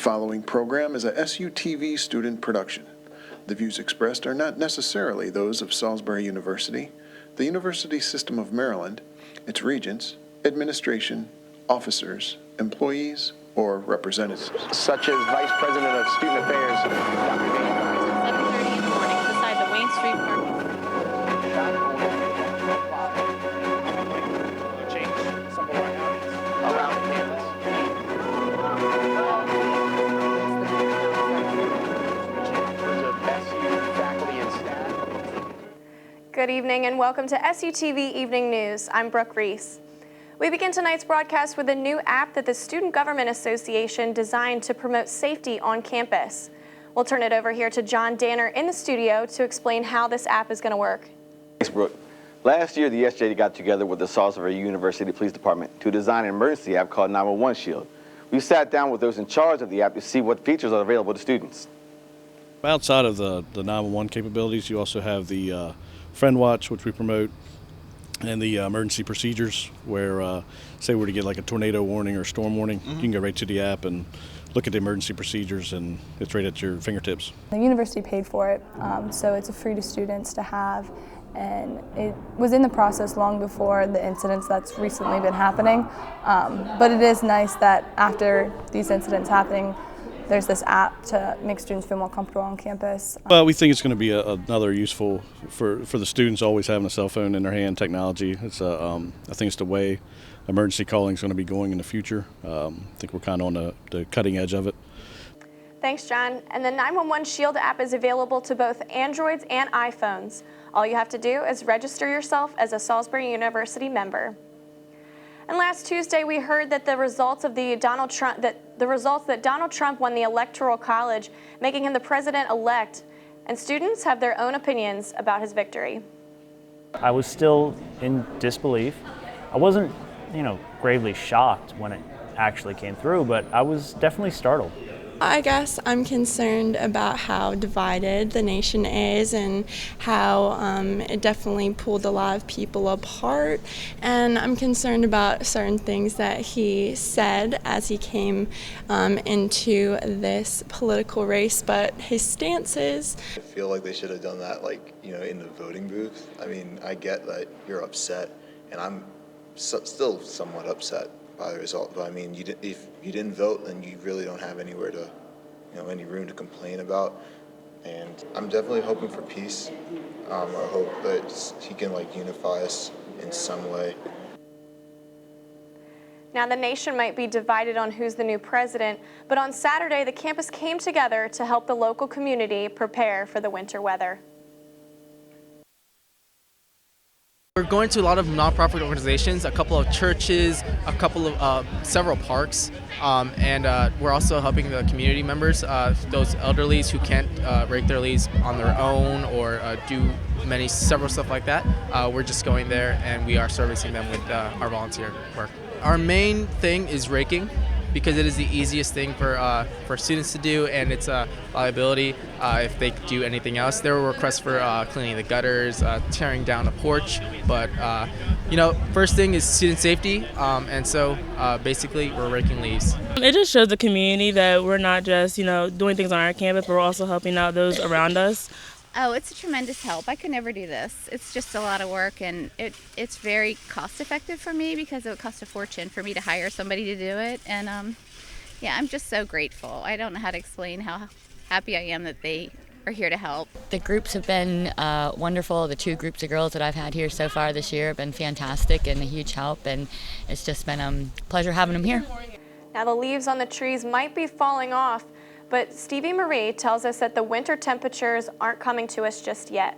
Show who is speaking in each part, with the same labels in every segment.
Speaker 1: following program is a SUTV student production. The views expressed are not necessarily those of Salisbury University, the University System of Maryland, its regents, administration, officers, employees, or representatives.
Speaker 2: Such as Vice President of Student Affairs, Dr. Dana.
Speaker 3: 7:30 in the morning beside the Wayne Street Park.
Speaker 2: Change some of our houses around campus. Faculty and staff.
Speaker 4: Good evening and welcome to SUTV Evening News. I'm Brooke Reese. We begin tonight's broadcast with a new app that the Student Government Association designed to promote safety on campus. We'll turn it over here to John Danner in the studio to explain how this app is going to work.
Speaker 5: Thanks, Brooke. Last year, the SJ got together with the Salisbury University Police Department to design an emergency app called 911 Shield. We sat down with those in charge of the app to see what features are available to students.
Speaker 6: Outside of the 911 capabilities, you also have the Friend Watch, which we promote, and the emergency procedures where, say we're to get like a tornado warning or storm warning, you can go right to the app and look at the emergency procedures, and it's right at your fingertips.
Speaker 7: The university paid for it, so it's free to students to have, and it was in the process long before the incidents that's recently been happening, but it is nice that after these incidents happening, there's this app to make students feel more comfortable on campus.
Speaker 6: Well, we think it's going to be another useful for the students always having a cell phone in their hand technology. It's I think it's the way emergency calling is going to be going in the future. I think we're kind of on the cutting edge of it.
Speaker 4: Thanks, John. And the 911 Shield app is available to both Androids and iPhones. All you have to do is register yourself as a Salisbury University member. And last Tuesday, we heard that the results that Donald Trump won the Electoral College, making him the president-elect, and students have their own opinions about his victory.
Speaker 8: I was still in disbelief. I wasn't, gravely shocked when it actually came through, but I was definitely startled.
Speaker 9: I guess I'm concerned about how divided the nation is and how it definitely pulled a lot of people apart. And I'm concerned about certain things that he said as he came into this political race, but his stances.
Speaker 10: I feel like they should have done that in the voting booth. I mean, I get that you're upset, and I'm still somewhat upset by the result, but I mean, if you didn't vote, then you really don't have anywhere to, any room to complain about. And I'm definitely hoping for peace. I hope that he can unify us in some way.
Speaker 4: Now, the nation might be divided on who's the new president, but on Saturday, the campus came together to help the local community prepare for the winter weather.
Speaker 11: We're going to a lot of nonprofit organizations, a couple of churches, several parks, and we're also helping the community members, those elderlies who can't rake their leaves on their own or do several stuff like that. We're just going there and we are servicing them with our volunteer work. Our main thing is raking, because it is the easiest thing for students to do, and it's a liability if they do anything else. There were requests for cleaning the gutters, tearing down a porch, but first thing is student safety, and so basically we're raking leaves.
Speaker 12: It just shows the community that we're not just doing things on our campus, but we're also helping out those around us.
Speaker 3: Oh, it's a tremendous help. I could never do this. It's just a lot of work, and it's very cost effective for me because it would cost a fortune for me to hire somebody to do it. And I'm just so grateful. I don't know how to explain how happy I am that they are here to help.
Speaker 13: The groups have been wonderful. The 2 groups of girls that I've had here so far this year have been fantastic and a huge help, and it's just been a pleasure having them here.
Speaker 4: Now, the leaves on the trees might be falling off, but Stevie Marie tells us that the winter temperatures aren't coming to us just yet.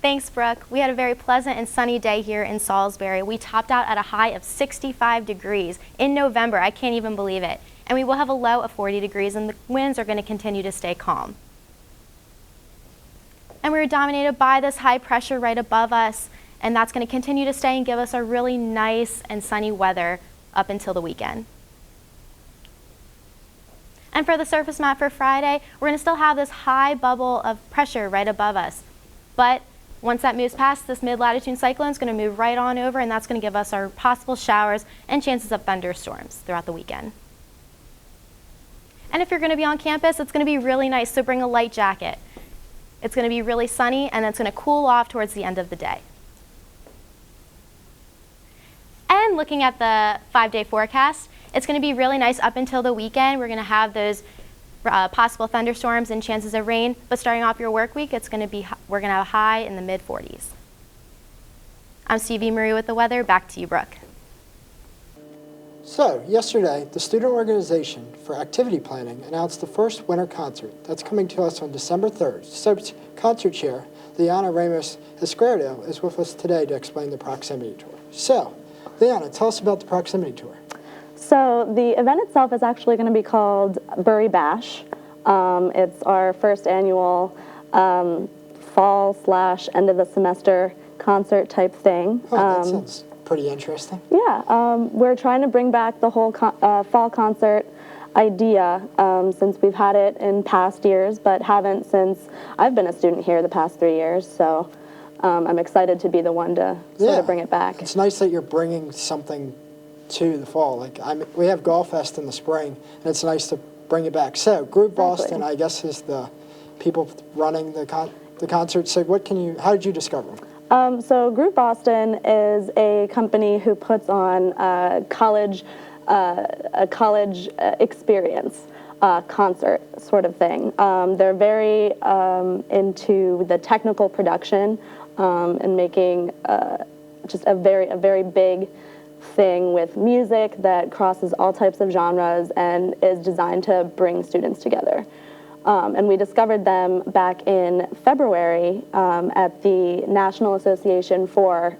Speaker 14: Thanks, Brooke. We had a very pleasant and sunny day here in Salisbury. We topped out at a high of 65 degrees in November. I can't even believe it. And we will have a low of 40 degrees, and the winds are going to continue to stay calm. And we were dominated by this high pressure right above us, and that's going to continue to stay and give us a really nice and sunny weather up until the weekend. And for the surface map for Friday, we're going to still have this high bubble of pressure right above us. But once that moves past, this mid-latitude cyclone is going to move right on over, and that's going to give us our possible showers and chances of thunderstorms throughout the weekend. And if you're going to be on campus, it's going to be really nice, so bring a light jacket. It's going to be really sunny, and it's going to cool off towards the end of the day. And looking at the 5-day forecast, it's going to be really nice up until the weekend. We're going to have those possible thunderstorms and chances of rain, but starting off your work week, we're going to have a high in the mid-40s. I'm Stevie Marie with the weather. Back to you, Brooke.
Speaker 15: So, yesterday, the Student Organization for Activity Planning announced the first winter concert. That's coming to us on December 3rd. SUTV concert chair, Liana Ramos Esquerdo, is with us today to explain the proximity tour. So, Liana, tell us about the proximity tour.
Speaker 16: So, the event itself is actually going to be called Bury Bash. It's our first annual fall/end of the semester concert type thing.
Speaker 15: Oh, that sounds pretty interesting.
Speaker 16: Yeah, we're trying to bring back the whole fall concert idea since we've had it in past years, but haven't since I've been a student here the past 3 years. So I'm excited to be the one to sort of bring it back.
Speaker 15: It's nice that you're bringing something to the fall. Like we have Golf Fest in the spring, and it's nice to bring it back. So Group Boston, I guess, is the people running the concert. So how did you discover them?
Speaker 16: So Group Boston is a company who puts on a college experience concert sort of thing. They're very into the technical production and making just a very big thing with music that crosses all types of genres and is designed to bring students together. And we discovered them back in February at the National Association for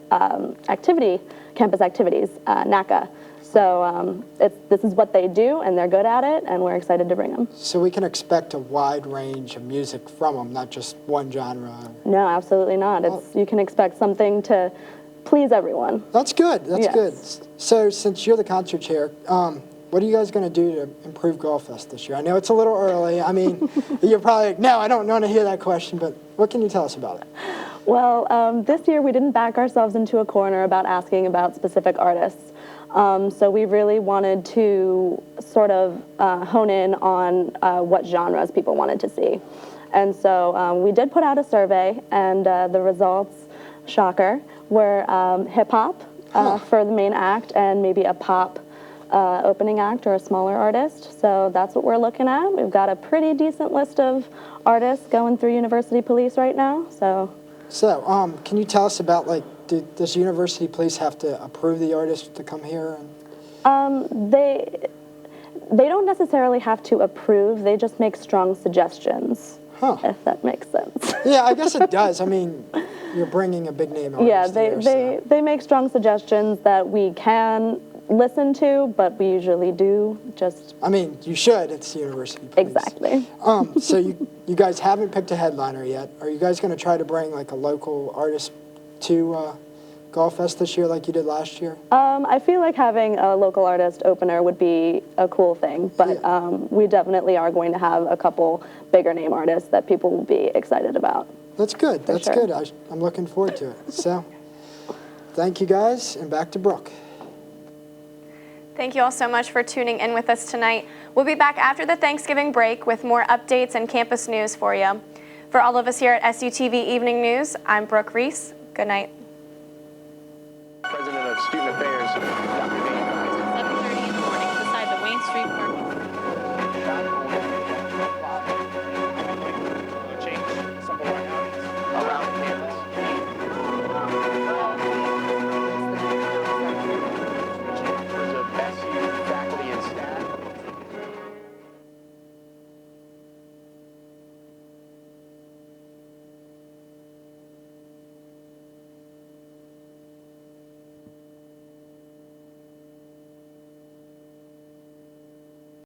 Speaker 16: Campus Activities, NACA. So this is what they do, and they're good at it, and we're excited to bring them.
Speaker 15: So we can expect a wide range of music from them, not just one genre?
Speaker 16: No, absolutely not. You can expect something to please everyone.
Speaker 15: That's good. That's good. So since you're the concert chair, what are you guys going to do to improve Golf Fest this year? I know it's a little early. I mean, you're probably like, no, I don't want to hear that question, but what can you tell us about it?
Speaker 16: Well, this year we didn't back ourselves into a corner about asking about specific artists. So we really wanted to sort of hone in on what genres people wanted to see. And so we did put out a survey, and the results, shocker, were hip-hop for the main act and maybe a pop opening act or a smaller artist. So that's what we're looking at. We've got a pretty decent list of artists going through University Police right now. So
Speaker 15: can you tell us about, like, does University Police have to approve the artist to come here?
Speaker 16: They don't necessarily have to approve. They just make strong suggestions, if that makes sense.
Speaker 15: Yeah, I guess it does. I mean, you're bringing a big name artist
Speaker 16: Yeah, they make strong suggestions that we can listen to, but we usually do just...
Speaker 15: I mean, you should. It's the University Police.
Speaker 16: Exactly.
Speaker 15: So you guys haven't picked a headliner yet. Are you guys going to try to bring, like, a local artist to Golf Fest this year like you did last year?
Speaker 16: I feel like having a local artist opener would be a cool thing, but we definitely are going to have a couple bigger name artists that people will be excited about.
Speaker 15: That's good. That's good. I'm looking forward to it. So, thank you guys, and back to Brooke.
Speaker 4: Thank you all so much for tuning in with us tonight. We'll be back after the Thanksgiving break with more updates and campus news for you. For all of us here at SUTV Evening News, I'm Brooke Reese. Good night.
Speaker 2: President of Student Affairs,